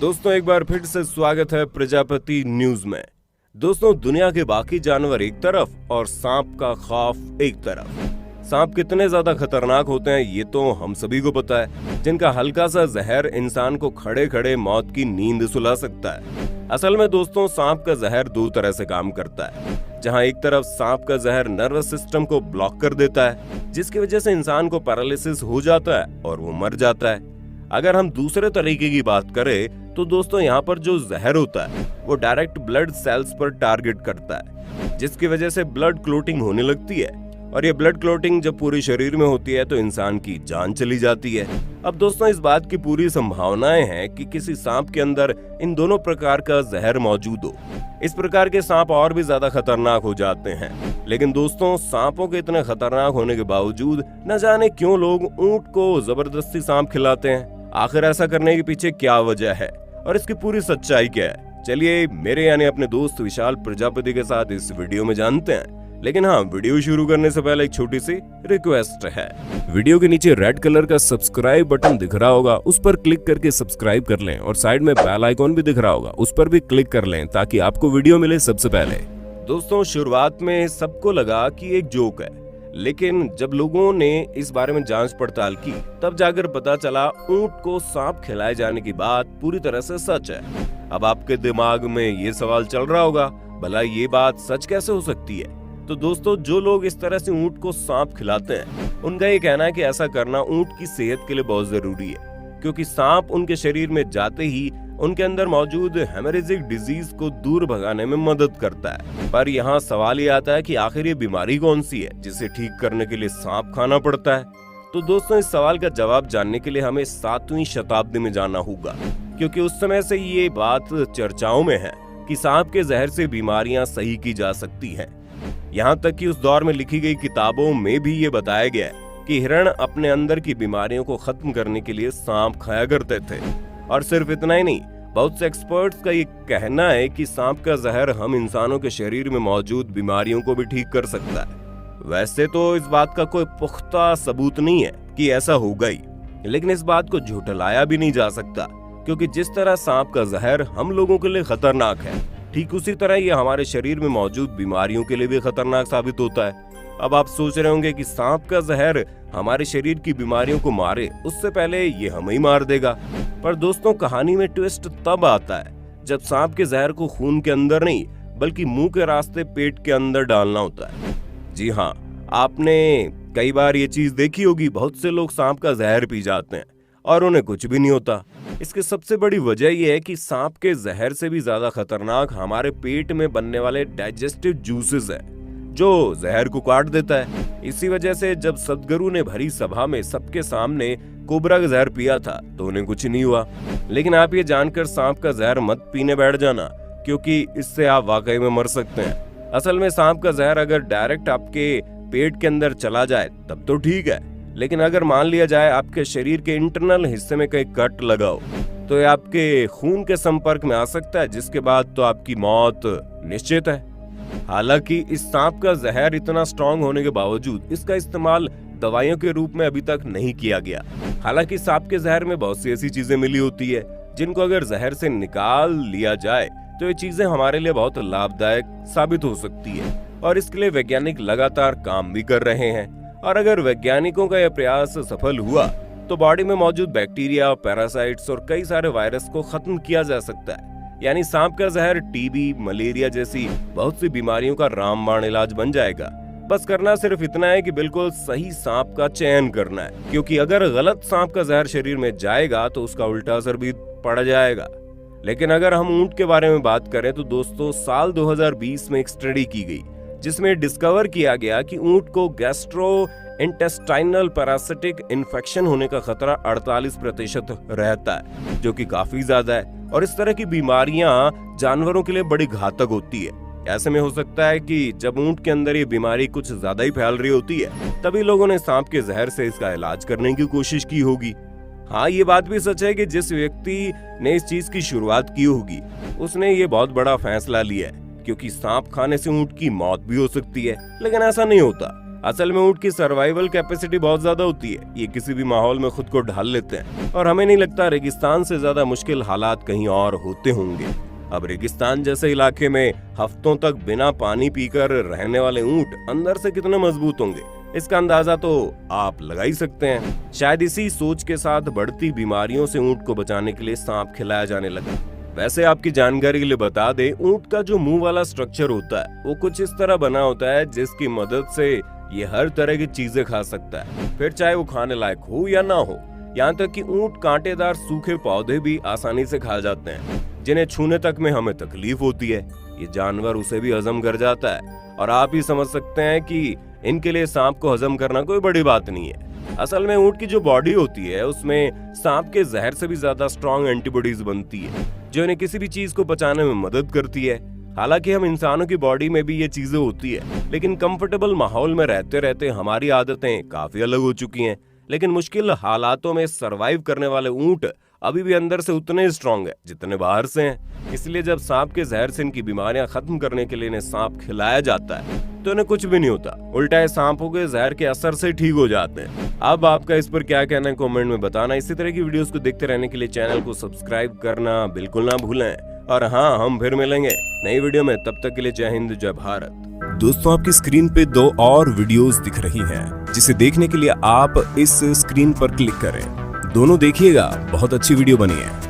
दोस्तों एक बार फिर से स्वागत है प्रजापति न्यूज में। दोस्तों दुनिया के बाकी जानवर एक तरफ और सांप का खौफ एक तरफ। सांप कितने ज्यादा खतरनाक होते हैं ये तो हम सभी को पता है, जिनका हल्का सा जहर इंसान को खड़े खड़े मौत की नींद सुला सकता है। असल में दोस्तों सांप का जहर दो तरह से काम करता है। जहां एक तरफ सांप का जहर नर्वस सिस्टम को ब्लॉक कर देता है, जिसकी वजह से इंसान को पैरालिसिस हो जाता है और वो मर जाता है। अगर हम दूसरे तरीके की बात करें तो दोस्तों यहाँ पर जो जहर होता है वो डायरेक्ट ब्लड सेल्स पर टारगेट करता है, जिसकी वजह से ब्लड क्लोटिंग होने लगती है और ये ब्लड क्लोटिंग जब पूरे शरीर में होती है तो इंसान की जान चली जाती है। अब दोस्तों इस बात की पूरी संभावनाएं हैं कि किसी सांप के अंदर इन दोनों प्रकार का जहर मौजूद हो। इस प्रकार के सांप और भी ज्यादा खतरनाक हो जाते हैं। लेकिन दोस्तों सांपों के इतने खतरनाक होने के बावजूद न जाने क्यों लोग ऊंट को जबरदस्ती सांप खिलाते हैं। आखिर ऐसा करने के पीछे क्या वजह है और इसकी पूरी सच्चाई क्या है, चलिए मेरे यानी अपने दोस्त विशाल प्रजापति के साथ इस वीडियो में जानते हैं। लेकिन हाँ, वीडियो शुरू करने से पहले एक छोटी सी रिक्वेस्ट है। वीडियो के नीचे रेड कलर का सब्सक्राइब बटन दिख रहा होगा, उस पर क्लिक करके सब्सक्राइब कर लें और साइड में बेल आइकॉन भी दिख रहा होगा, उस पर भी क्लिक कर लें ताकि आपको वीडियो मिले सबसे पहले। दोस्तों शुरुआत में सबको लगा कि एक जोक है, लेकिन जब लोगों ने इस बारे में जांच पड़ताल की तब जाकर पता चला ऊंट को सांप खिलाए जाने की बात पूरी तरह से सच है। अब आपके दिमाग में ये सवाल चल रहा होगा, भला ये बात सच कैसे हो सकती है? तो दोस्तों जो लोग इस तरह से ऊंट को सांप खिलाते हैं उनका ये कहना है कि ऐसा करना ऊंट की सेहत के लिए बहुत जरूरी है, क्योंकि सांप उनके शरीर में जाते ही उनके अंदर मौजूद हेमरेजिक डिजीज को दूर भगाने में मदद करता है। पर यहाँ सवाल ये आता है कि आखिर ये बीमारी कौन सी है जिसे ठीक करने के लिए सांप खाना पड़ता है? तो दोस्तों इस सवाल का जवाब जानने के लिए हमें 7वीं शताब्दी में जाना होगा, क्योंकि उस समय से ये बात चर्चाओं में है कि सांप के जहर से बीमारियां सही की जा सकती हैं। यहाँ तक कि उस दौर में लिखी गई किताबों में भी ये बताया गया है कि हिरण अपने अंदर की बीमारियों को खत्म करने के लिए सांप खाया करते थे। और सिर्फ इतना ही नहीं, बहुत से एक्सपर्ट्स का ये कहना है कि सांप का जहर हम इंसानों के शरीर में मौजूद बीमारियों को भी ठीक कर सकता है। वैसे तो इस बात का कोई पुख्ता सबूत नहीं है कि ऐसा होगा ही, लेकिन इस बात को झुठलाया भी नहीं जा सकता, क्योंकि जिस तरह सांप का जहर हम लोगों के लिए खतरनाक है, ठीक उसी तरह ये हमारे शरीर में मौजूद बीमारियों के लिए भी खतरनाक साबित होता है। अब आप सोच रहे होंगे कि सांप का जहर हमारे शरीर की बीमारियों को मारे उससे पहले ये हमें ही मार देगा। पर दोस्तों कहानी में ट्विस्ट तब आता है जब सांप के जहर को खून के अंदर नहीं बल्कि मुंह के रास्ते पेट के अंदर डालना होता है। जी हाँ, आपने कई बार ये चीज देखी होगी, बहुत से लोग सांप का जहर पी जाते हैं और उन्हें कुछ भी नहीं होता। इसकी सबसे बड़ी वजह यह है कि सांप के जहर से भी ज्यादा खतरनाक हमारे पेट में बनने वाले डाइजेस्टिव जूसेस है, जो जहर को काट देता है। इसी वजह से जब सदगुरु ने भरी सभा में सबके सामने कोबरा का जहर पिया था तो उन्हें कुछ नहीं हुआ। लेकिन आप ये जानकर सांप का जहर मत पीने बैठ जाना, क्योंकि इससे आप वाकई में मर सकते हैं। असल में सांप का जहर अगर डायरेक्ट आपके पेट के अंदर चला जाए तब तो ठीक है, लेकिन अगर मान लिया जाए आपके शरीर के इंटरनल हिस्से में कहीं कट लगा हो तो ये आपके खून के संपर्क में आ सकता है, जिसके बाद तो आपकी मौत निश्चित है। हालांकि इस सांप का जहर इतना स्ट्रांग होने के बावजूद इसका इस्तेमाल दवाइयों के रूप में अभी तक नहीं किया गया। हालांकि सांप के जहर में बहुत सी ऐसी चीजें मिली होती है जिनको अगर जहर से निकाल लिया जाए तो ये चीजें हमारे लिए बहुत लाभदायक साबित हो सकती है, और इसके लिए वैज्ञानिक लगातार काम भी कर रहे हैं। और अगर वैज्ञानिकों का यह प्रयास सफल हुआ तो बॉडी में मौजूद बैक्टीरिया, पैरासाइट्स और कई सारे वायरस को खत्म किया जा सकता है। यानी सांप का जहर टीबी, मलेरिया जैसी बहुत सी बीमारियों का रामबाण इलाज बन जाएगा। बस करना सिर्फ इतना है कि बिल्कुल सही सांप का चयन करना है, क्योंकि अगर गलत सांप का जहर शरीर में जाएगा तो उसका उल्टा असर भी पड़ जाएगा। लेकिन अगर हम ऊंट के बारे में बात करें तो दोस्तों साल 2020 में एक स्टडी की गई जिसमें डिस्कवर किया गया कि ऊंट को गैस्ट्रोइंटेस्टाइनल पैरासिटिक इन्फेक्शन होने का खतरा 48% रहता है, जो कि काफी ज्यादा है। और इस तरह की बीमारियां जानवरों के लिए बड़ी घातक होती है। ऐसे में हो सकता है कि जब ऊंट के अंदर ये बीमारी कुछ ज्यादा ही फैल रही होती है तभी लोगों ने सांप के जहर से इसका इलाज करने की कोशिश की होगी। हाँ, ये बात भी सच है कि जिस व्यक्ति ने इस चीज की शुरुआत की होगी उसने ये बहुत बड़ा फैसला लिया है, क्योंकि सांप खाने से ऊंट की मौत भी हो सकती है। लेकिन ऐसा नहीं होता। असल में ऊंट की सर्वाइवल कैपेसिटी बहुत ज्यादा होती है। ये किसी भी माहौल में खुद को ढाल लेते हैं और हमें नहीं लगता रेगिस्तान से ज्यादा मुश्किल हालात कहीं और होते होंगे। अब रेगिस्तान जैसे इलाके में हफ्तों तक बिना पानी पीकर रहने वाले ऊंट अंदर से कितने मजबूत होंगे, इसका अंदाजा तो आप लगा ही सकते हैं। शायद इसी सोच के साथ बढ़ती बीमारियों से ऊंट को बचाने के लिए सांप खिलाया जाने लगा। वैसे आपकी जानकारी के लिए बता दें, ऊंट का जो मुंह वाला स्ट्रक्चर होता है वो कुछ इस तरह बना होता है जिसकी मदद से ये हर तरह की चीजें खा सकता है, फिर चाहे वो खाने लायक हो या ना हो। यहाँ तक कि ऊंट कांटेदार सूखे पौधे भी आसानी से खा जाते हैं, जिन्हें छूने तक में हमें तकलीफ होती है। ये जानवर उसे भी हजम कर जाता है और आप ही समझ सकते हैं कि इनके लिए सांप को हजम करना कोई बड़ी बात नहीं है। असल में ऊंट की जो बॉडी होती है उसमें सांप के जहर से भी ज्यादा स्ट्रॉन्ग एंटीबॉडीज बनती है, जो इन्हें किसी भी चीज को बचाने में मदद करती है। हालांकि हम इंसानों की बॉडी में भी ये चीजें होती है, लेकिन कंफर्टेबल माहौल में रहते रहते हमारी आदतें काफी अलग हो चुकी हैं। लेकिन मुश्किल हालातों में सरवाइव करने वाले ऊंट अभी भी अंदर से उतने स्ट्रॉन्ग है जितने बाहर से हैं। इसलिए जब सांप के जहर से इनकी बीमारियां खत्म करने के लिए इन्हें सांप खिलाया जाता है तो इन्हें कुछ भी नहीं होता, उल्टा है सांपों के जहर के असर से ठीक हो जाते हैं। अब आपका इस पर क्या कहना है कमेंट में बताना। इसी तरह की वीडियोस को देखते रहने के लिए चैनल को सब्सक्राइब करना बिल्कुल ना भूलें। और हाँ, हम फिर मिलेंगे नई वीडियो में, तब तक के लिए जय हिंद जय भारत। दोस्तों, आपकी स्क्रीन पे 2 और वीडियोस दिख रही हैं, जिसे देखने के लिए आप इस स्क्रीन पर क्लिक करें। दोनों देखिएगा, बहुत अच्छी वीडियो बनी है।